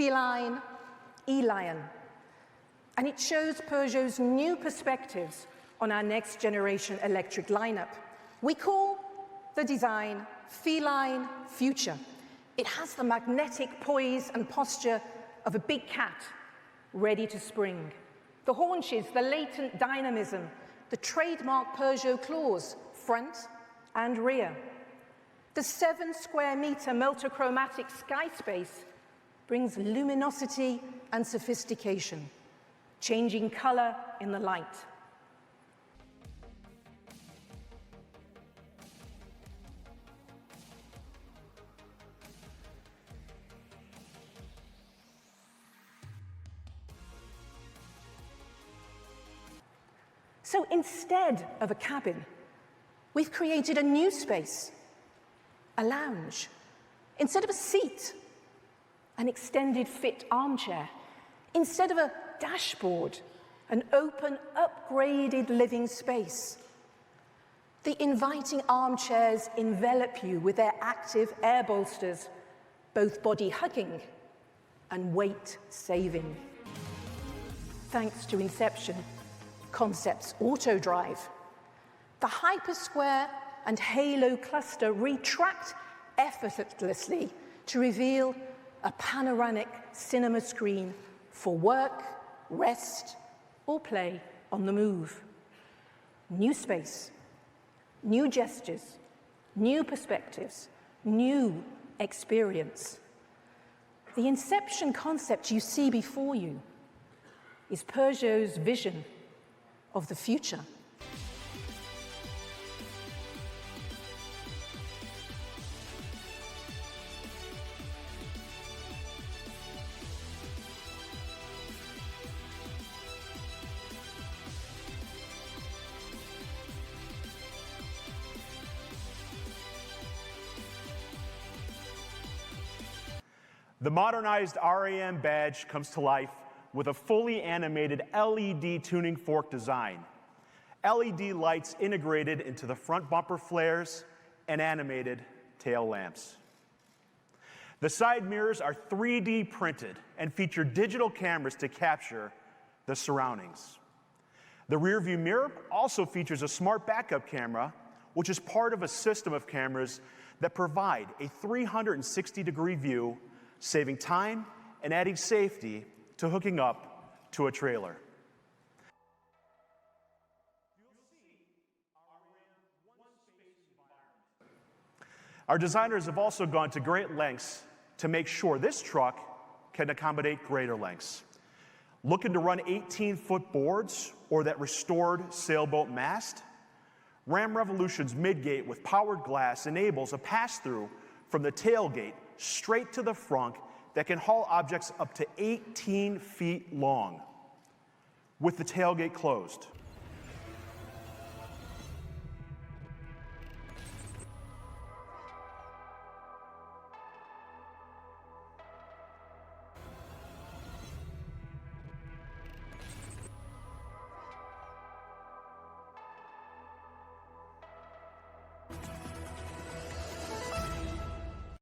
feline, E-Lion. And it shows Peugeot's new perspectives on our next generation electric lineup. We call the design Feline Future. It has the magnetic poise and posture of a big cat ready to spring. The haunches, the latent dynamism, the trademark Peugeot claws, front and rear. The 7 square meter multichromatic sky space brings luminosity and sophistication, changing color in the light. So instead of a cabin, we've created a new space, a lounge. Instead of a seat, an extended fit armchair. Instead of a dashboard, an open, upgraded living space. The inviting armchairs envelop you with their active air bolsters, both body hugging and weight saving. Thanks to Inception Concept's auto drive, the Hypersquare and Halo cluster retract effortlessly to reveal a panoramic cinema screen for work, rest, or play on the move. New space, new gestures, new perspectives, new experience. The Inception concept you see before you is Peugeot's vision of the future. The modernized RAM badge comes to life with a fully animated LED tuning fork design. LED lights integrated into the front bumper flares and animated tail lamps. The side mirrors are 3D printed and feature digital cameras to capture the surroundings. The rear view mirror also features a smart backup camera, which is part of a system of cameras that provide a 360-degree view, saving time and adding safety to hooking up to a trailer. Our designers have also gone to great lengths to make sure this truck can accommodate greater lengths. Looking to run 18-foot boards or that restored sailboat mast? Ram Revolution's midgate with powered glass enables a pass-through from the tailgate straight to the front that can haul objects up to 18 feet long with the tailgate closed.